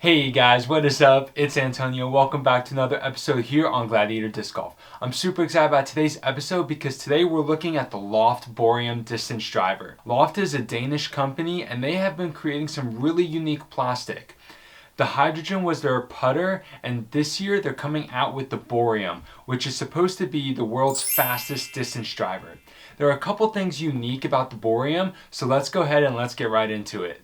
Hey guys, what is up? It's Antonio. Welcome back to another episode here on Gladiator Disc Golf. I'm super excited about today's episode because today we're looking at the Loft Bohrium distance driver. Loft is a Danish company and they have been creating some really unique plastic. The hydrogen was their putter, and this year they're coming out with the Bohrium, which is supposed to be the world's fastest distance driver. There are a couple things unique about the Bohrium, so let's go ahead and let's get right into it.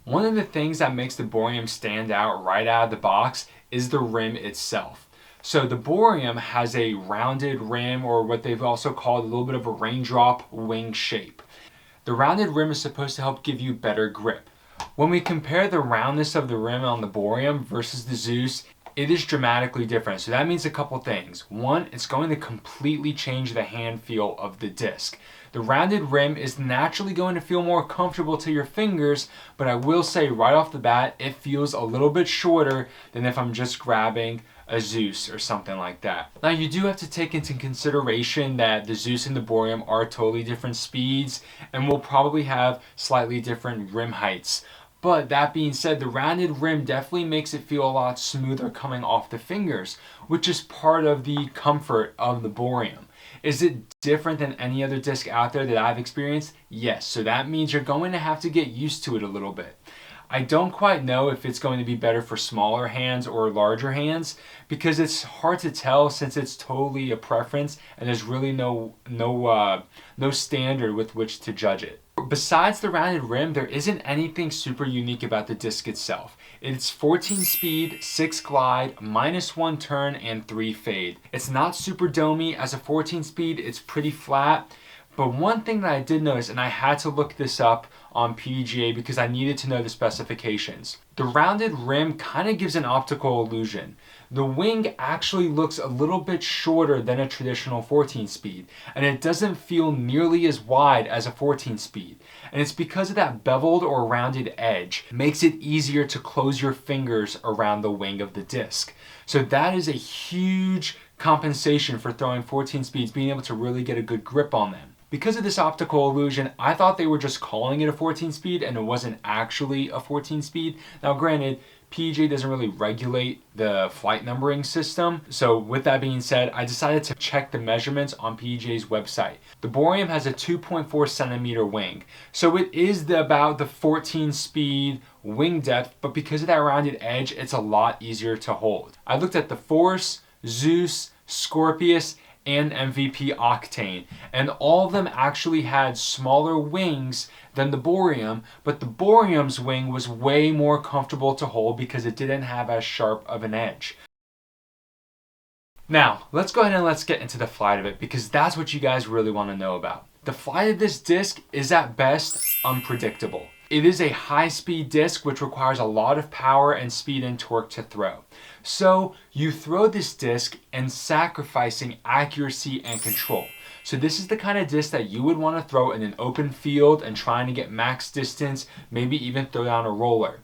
One of the things that makes the Bohrium stand out right out of the box is the rim itself. So the Bohrium has a rounded rim, or what they've also called a little bit of a raindrop wing shape. The rounded rim is supposed to help give you better grip. When we compare the roundness of the rim on the Bohrium versus the Zeus, it is dramatically different. So that means a couple things. One, it's going to completely change the hand feel of the disc. The rounded rim is naturally going to feel more comfortable to your fingers, but I will say right off the bat, it feels a little bit shorter than if I'm just grabbing a Zeus or something like that. Now you do have to take into consideration that the Zeus and the Bohrium are totally different speeds and will probably have slightly different rim heights. But that being said, the rounded rim definitely makes it feel a lot smoother coming off the fingers, which is part of the comfort of the Bohrium. Is it different than any other disc out there that I've experienced? Yes, so that means you're going to have to get used to it a little bit. I don't quite know if it's going to be better for smaller hands or larger hands because it's hard to tell since it's totally a preference and there's really no standard with which to judge it. Besides the rounded rim, there isn't anything super unique about the disc itself. It's 14 speed, 6 glide, -1 turn, and 3 fade. It's not super domey. As a 14 speed, it's pretty flat. But one thing that I did notice, and I had to look this up on PDGA because I needed to know the specifications. The rounded rim kind of gives an optical illusion. The wing actually looks a little bit shorter than a traditional 14 speed, and it doesn't feel nearly as wide as a 14 speed. And it's because of that beveled or rounded edge. It makes it easier to close your fingers around the wing of the disc. So that is a huge compensation for throwing 14 speeds, being able to really get a good grip on them. Because of this optical illusion, I thought they were just calling it a 14 speed and it wasn't actually a 14 speed. Now granted, PDGA doesn't really regulate the flight numbering system. So with that being said, I decided to check the measurements on PDGA's website. The Bohrium has a 2.4 centimeter wing. So it is about the 14 speed wing depth, but because of that rounded edge, it's a lot easier to hold. I looked at the Force, Zeus, Scorpius, and MVP Octane, and all of them actually had smaller wings than the Bohrium, but the Bohrium's wing was way more comfortable to hold because it didn't have as sharp of an edge. Now, let's go ahead and let's get into the flight of it because that's what you guys really want to know about. The flight of this disc is at best unpredictable. It is a high-speed disc which requires a lot of power and speed and torque to throw. So you throw this disc and sacrificing accuracy and control. So this is the kind of disc that you would want to throw in an open field and trying to get max distance, maybe even throw down a roller.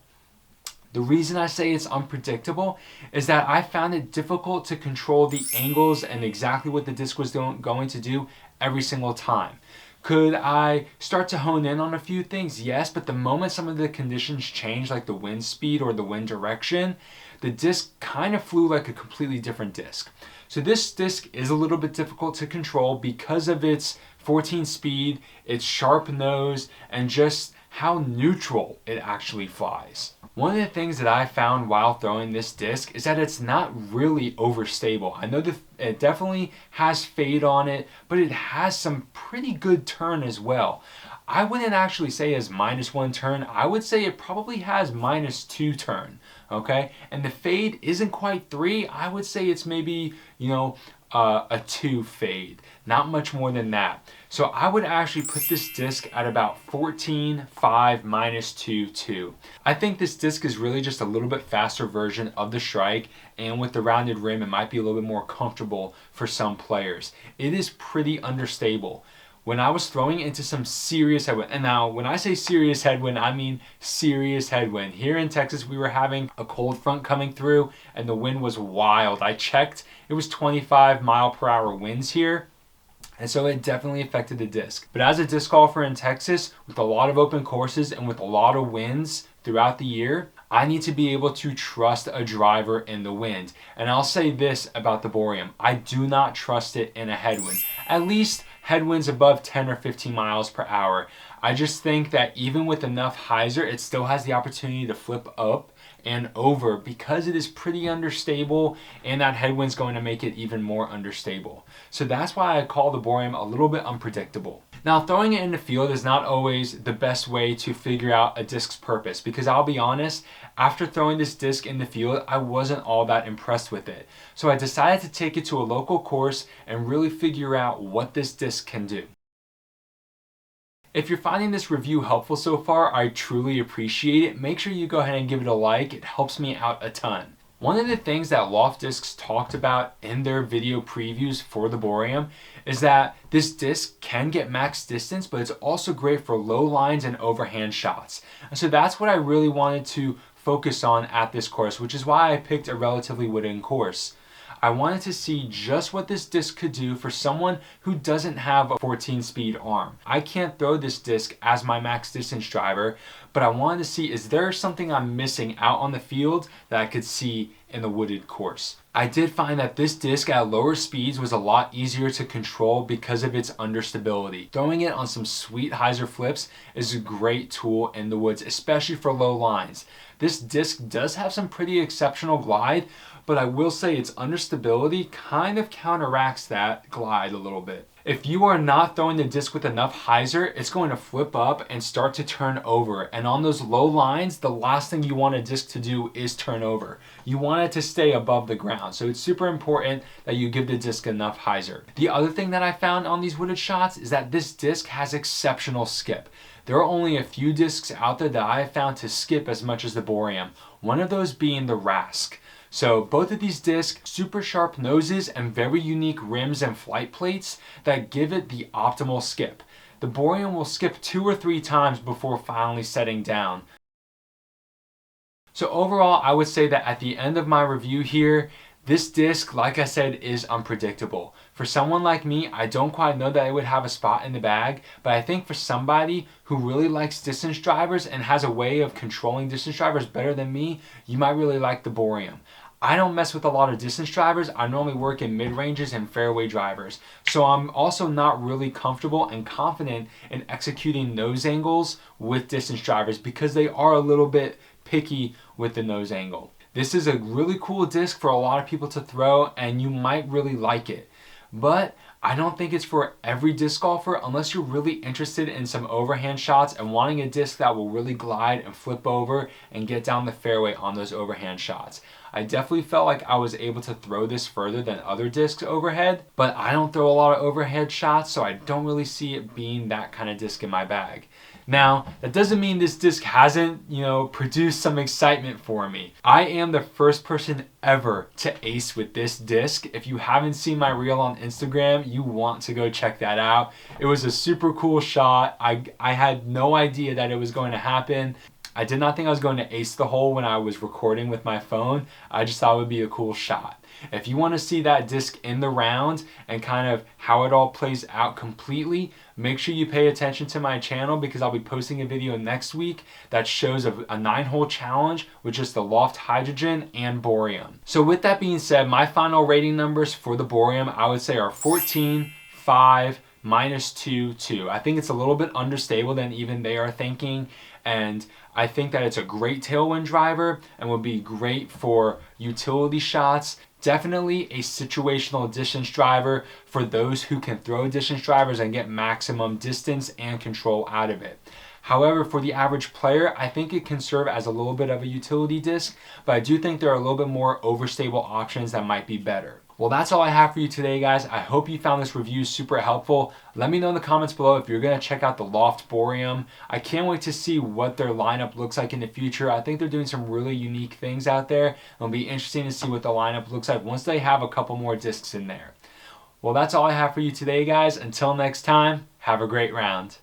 The reason I say it's unpredictable is that I found it difficult to control the angles and exactly what the disc was going to do every single time. Could I start to hone in on a few things? Yes, but the moment some of the conditions change, like the wind speed or the wind direction, the disc kind of flew like a completely different disc. So this disc is a little bit difficult to control because of its 14 speed, its sharp nose, and just how neutral it actually flies. One of the things that I found while throwing this disc is that it's not really overstable. I know that it definitely has fade on it, but it has some pretty good turn as well. I wouldn't actually say it has -1 turn. I would say it probably has -2 turn, okay? And the fade isn't quite 3. I would say it's maybe, a 2 fade, not much more than that. So I would actually put this disc at about 14, 5, minus 2, 2. I think this disc is really just a little bit faster version of the Shryke, and with the rounded rim, it might be a little bit more comfortable for some players. It is pretty understable. When I was throwing into some serious headwind, and now when I say serious headwind, I mean serious headwind. Here in Texas, we were having a cold front coming through and the wind was wild. I checked, it was 25-mile-per-hour winds here. And so it definitely affected the disc. But as a disc golfer in Texas, with a lot of open courses and with a lot of winds throughout the year, I need to be able to trust a driver in the wind. And I'll say this about the Bohrium, I do not trust it in a headwind. At least headwinds above 10 or 15 miles per hour. I just think that even with enough hyzer, it still has the opportunity to flip up and over because it is pretty unstable, and that headwind's going to make it even more unstable. So that's why I call the Bohrium a little bit unpredictable. Now, throwing it in the field is not always the best way to figure out a disc's purpose, because I'll be honest, after throwing this disc in the field, I wasn't all that impressed with it. So I decided to take it to a local course and really figure out what this disc can do. If you're finding this review helpful so far, I truly appreciate it. Make sure you go ahead and give it a like. It helps me out a ton. One of the things that Loft Discs talked about in their video previews for the Bohrium is that this disc can get max distance, but it's also great for low lines and overhand shots. And so that's what I really wanted to focus on at this course, which is why I picked a relatively wooden course. I wanted to see just what this disc could do for someone who doesn't have a 14-speed arm. I can't throw this disc as my max distance driver, but I wanted to see, is there something I'm missing out on the field that I could see in the wooded course? I did find that this disc at lower speeds was a lot easier to control because of its understability. Throwing it on some sweet hyzer flips is a great tool in the woods, especially for low lines. This disc does have some pretty exceptional glide, but I will say its understability kind of counteracts that glide a little bit. If you are not throwing the disc with enough hyzer, it's going to flip up and start to turn over. And on those low lines, the last thing you want a disc to do is turn over. You want it to stay above the ground. So it's super important that you give the disc enough hyzer. The other thing that I found on these wooded shots is that this disc has exceptional skip. There are only a few discs out there that I have found to skip as much as the Bohrium. One of those being the Rask. So both of these discs, super sharp noses and very unique rims and flight plates that give it the optimal skip. The Bohrium will skip 2 or 3 times before finally setting down. So overall, I would say that at the end of my review here, this disc, like I said, is unpredictable. For someone like me, I don't quite know that it would have a spot in the bag, but I think for somebody who really likes distance drivers and has a way of controlling distance drivers better than me, you might really like the Bohrium. I don't mess with a lot of distance drivers. I normally work in mid-ranges and fairway drivers. So I'm also not really comfortable and confident in executing nose angles with distance drivers because they are a little bit picky with the nose angle. This is a really cool disc for a lot of people to throw, and you might really like it. But I don't think it's for every disc golfer unless you're really interested in some overhand shots and wanting a disc that will really glide and flip over and get down the fairway on those overhand shots. I definitely felt like I was able to throw this further than other discs overhead, but I don't throw a lot of overhead shots, so I don't really see it being that kind of disc in my bag. Now, that doesn't mean this disc hasn't, produced some excitement for me. I am the first person ever to ace with this disc. If you haven't seen my reel on Instagram, you want to go check that out. It was a super cool shot. I had no idea that it was going to happen. I did not think I was going to ace the hole when I was recording with my phone. I just thought it would be a cool shot. If you want to see that disc in the round and kind of how it all plays out completely, make sure you pay attention to my channel because I'll be posting a video next week that shows a 9-hole challenge with just the Loft Hydrogen and Bohrium. So with that being said, my final rating numbers for the Bohrium I would say are 14, 5, minus 2, 2. I think it's a little bit understable than even they are thinking, and I think that it's a great tailwind driver and would be great for utility shots. Definitely a situational distance driver for those who can throw distance drivers and get maximum distance and control out of it. However, for the average player, I think it can serve as a little bit of a utility disc, but I do think there are a little bit more overstable options that might be better. Well, that's all I have for you today, guys. I hope you found this review super helpful. Let me know in the comments below if you're going to check out the Loft Bohrium. I can't wait to see what their lineup looks like in the future. I think they're doing some really unique things out there. It'll be interesting to see what the lineup looks like once they have a couple more discs in there. Well, that's all I have for you today, guys. Until next time, have a great round.